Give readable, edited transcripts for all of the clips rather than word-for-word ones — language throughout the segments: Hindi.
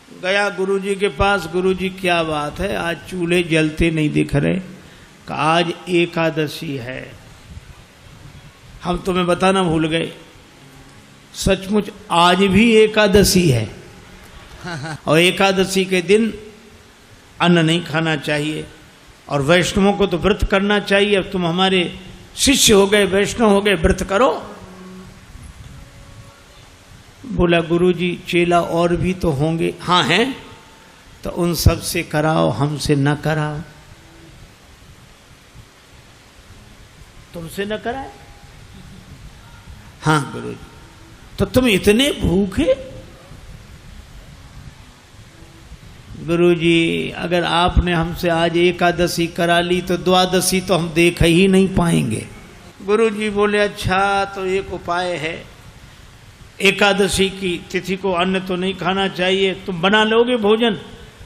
गया गुरुजी के पास, गुरुजी क्या बात है, आज चूल्हे जलते नहीं दिख रहे। आज एकादशी है। हम तुम्हें बताना भूल गए, सचमुच आज भी एकादशी है और एकादशी के दिन अन्न नहीं खाना चाहिए और वैष्णवों को तो व्रत करना चाहिए। अब तुम हमारे शिष्य हो गए, वैष्णव हो गए, व्रत करो। बोला गुरुजी चेला और भी तो होंगे। हाँ हैं, तो उन सब से कराओ, हमसे न कराओ। तुमसे न कराए? हाँ गुरुजी। तो तुम इतने भूखे? गुरुजी अगर आपने हमसे आज एकादशी करा ली तो द्वादशी तो हम देख ही नहीं पाएंगे। गुरुजी बोले अच्छा, तो एक उपाय है, एकादशी की तिथि को अन्न तो नहीं खाना चाहिए, तुम बना लोगे भोजन?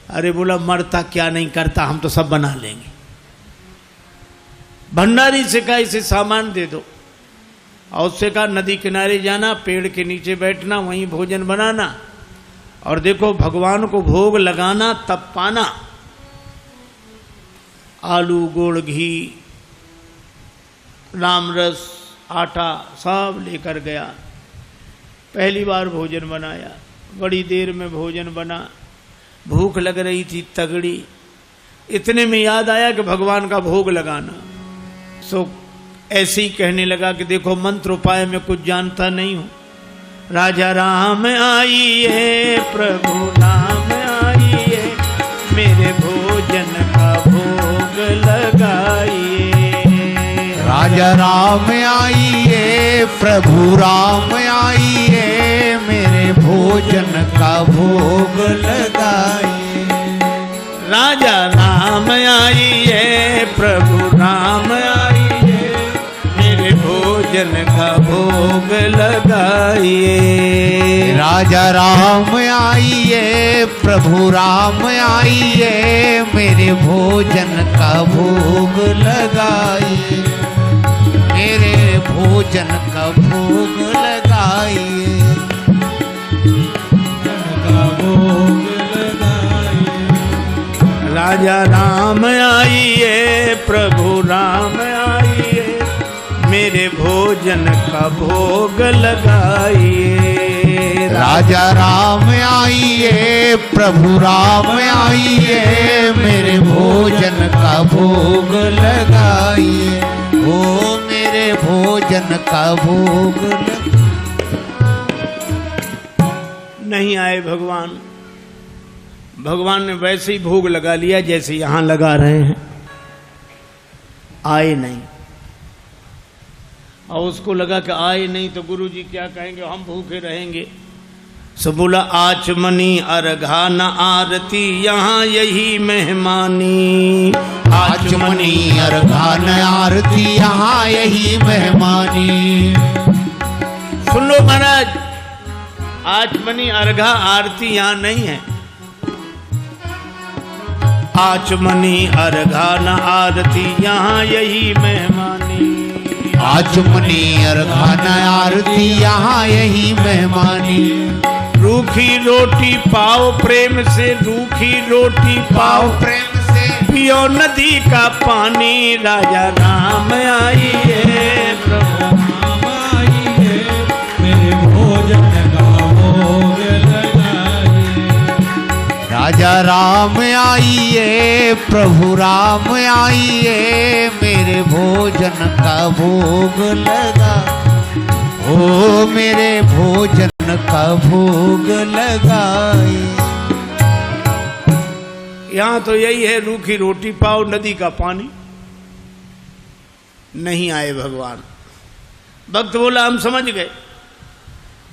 अरे बोला मरता क्या नहीं करता, हम तो सब बना लेंगे। भंडारी से कहा इसे सामान दे दो, और उससे कहा नदी किनारे जाना, पेड़ के नीचे बैठना, वहीं भोजन बनाना, और देखो भगवान को भोग लगाना तब पाना। आलू, गुड़, घी, राम रस, आटा सब लेकर गया। पहली बार भोजन बनाया, बड़ी देर में भोजन बना, भूख लग रही थी तगड़ी। इतने में याद आया कि भगवान का भोग लगाना। सो ऐसे ही कहने लगा कि देखो मंत्र उपाय में कुछ जानता नहीं हूं। राजा राम आइए, प्रभु नाम आइए, मेरे भोजन का भोग लगाइए। राजा राम आइए, प्रभु राम आइए, मेरे भोजन का भोग लगाइए। राजा राम आइए, प्रभु राम आइए, मेरे भोजन का भोग लगाइए। राजा राम आइए, प्रभु राम आइए, मेरे भोजन का भोग लगाइए। मेरे भोजन का भोग लगाइए। राजा राम आइए, प्रभु राम आइए, मेरे भोजन का भोग लगाइए। राजा राम आइए, प्रभु राम आइए, मेरे भोजन का भोग लगाइए। ओ मेरे भोजन का भोग नहीं आए भगवान। भगवान ने वैसे ही भोग लगा लिया जैसे यहां लगा रहे हैं, आए नहीं। और उसको लगा कि आए नहीं तो गुरुजी क्या कहेंगे, हम भूखे रहेंगे। सो बोला आचमनी अर्घा न आरती, यहाँ यही मेहमानी। आचमनी अर्घा न आरती, यहाँ यही मेहमानी। सुन लो महाराज, आचमनी अर्घा आरती यहाँ नहीं है। आचमनी अर्घा न आरती, यहाँ यही मेहमानी। आचमनी अर्घा न आरती, यहाँ यही मेहमानी। रूखी रोटी पाओ प्रेम से, रूखी रोटी पाओ प्रेम से, पियो नदी का पानी। राजा राम आइए, प्रभु राम आइए, मेरे भोजन का भोग लगाइए। राजा राम आइए, प्रभु राम आइए, मेरे भोजन का भोग लगा। ओ मेरे भोजन का भोग लगाए। यहां तो यही है, रूखी रोटी पाओ नदी का पानी। नहीं आए भगवान। भक्त बोला हम समझ गए,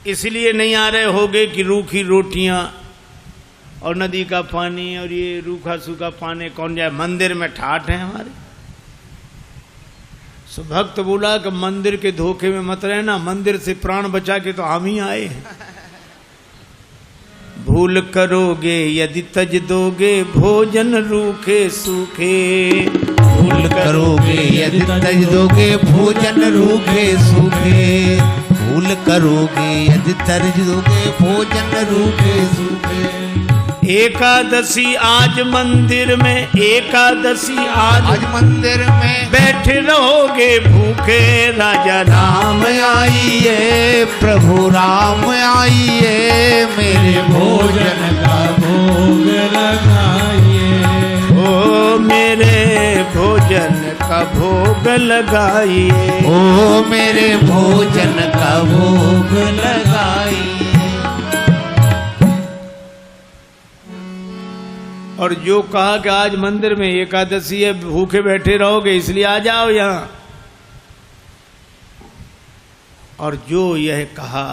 इसलिए नहीं आ रहे होगे कि रूखी रोटियां और नदी का पानी और ये रूखा सूखा पानी कौन जाए, मंदिर में ठाठ है हमारे। सो भक्त बोला कि मंदिर के धोखे में मत रहना, मंदिर से प्राण बचा के तो हम ही आए हैं। भूल करोगे यदि तज दोगे, भोजन रूखे सूखे। भूल करोगे यदि तज दोगे, भोजन रूखे सूखे। भूल करोगे यदि तज दोगे, भोजन रूखे सूखे। एकादशी आज मंदिर में, एकादशी आज मंदिर में बैठे रहोगे भूखे राजा राम आइए, प्रभु राम आइए, मेरे भोजन का भोग लगाइए। ओ मेरे भोजन का भोग लगाइए, ओ मेरे भोजन का भोग लगाइए। और जो कहा कि आज मंदिर में एकादशी है, भूखे बैठे रहोगे इसलिए आ जाओ यहाँ, और जो यह कहा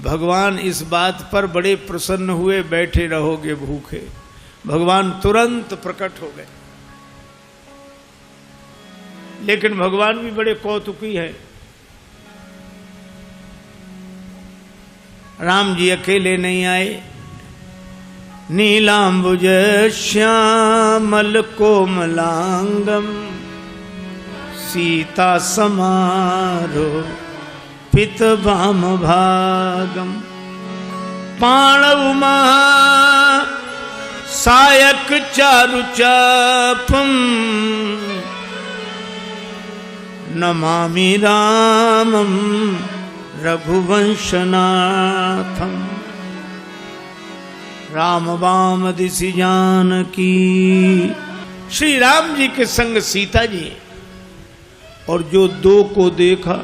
भगवान इस बात पर बड़े प्रसन्न हुए, बैठे रहोगे भूखे, भगवान तुरंत प्रकट हो गए। लेकिन भगवान भी बड़े कौतुकी है। राम जी अकेले नहीं आए, नीलांबुज श्यामल कोमलांगम सीता समारो पित भाम भागम पाणव महा सायक चारु चापम नमामि रामम रघुवंशनाथम। राम वाम दिशि जानकी, श्री राम जी के संग सीता जी, और जो दो को देखा,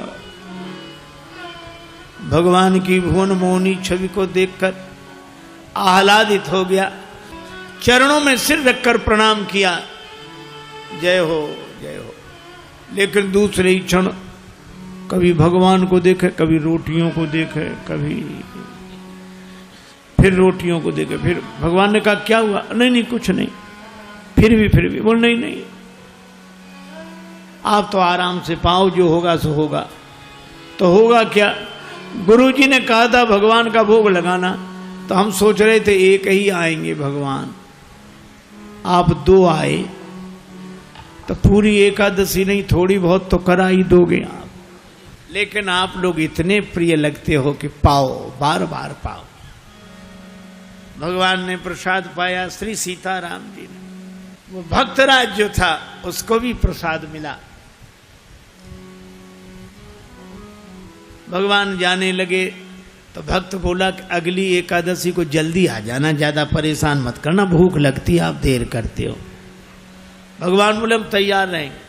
भगवान की भुवन मोहनी छवि को देखकर आह्लादित हो गया, चरणों में सिर रखकर प्रणाम किया, जय हो जय हो। लेकिन दूसरे ही क्षण कभी भगवान को देखे, कभी रोटियों को देखे, कभी फिर रोटियों को देखे। फिर भगवान ने कहा क्या हुआ? नहीं नहीं कुछ नहीं। फिर भी बोल नहीं नहीं, आप तो आराम से पाओ, जो होगा सो होगा। तो होगा क्या? गुरुजी ने कहा था भगवान का भोग लगाना, तो हम सोच रहे थे एक ही आएंगे भगवान, आप दो आए, तो पूरी एकादशी नहीं थोड़ी बहुत तो करा ही दोगे आप। लेकिन आप लोग इतने प्रिय लगते हो कि पाओ, बार बार पाओ। भगवान ने प्रसाद पाया, श्री सीताराम जी ने, वो भक्तराज जो था उसको भी प्रसाद मिला। भगवान जाने लगे तो भक्त बोला कि अगली एकादशी को जल्दी आ जाना, ज्यादा परेशान मत करना, भूख लगती है, आप देर करते हो। भगवान बोले हम तैयार रहेंगे।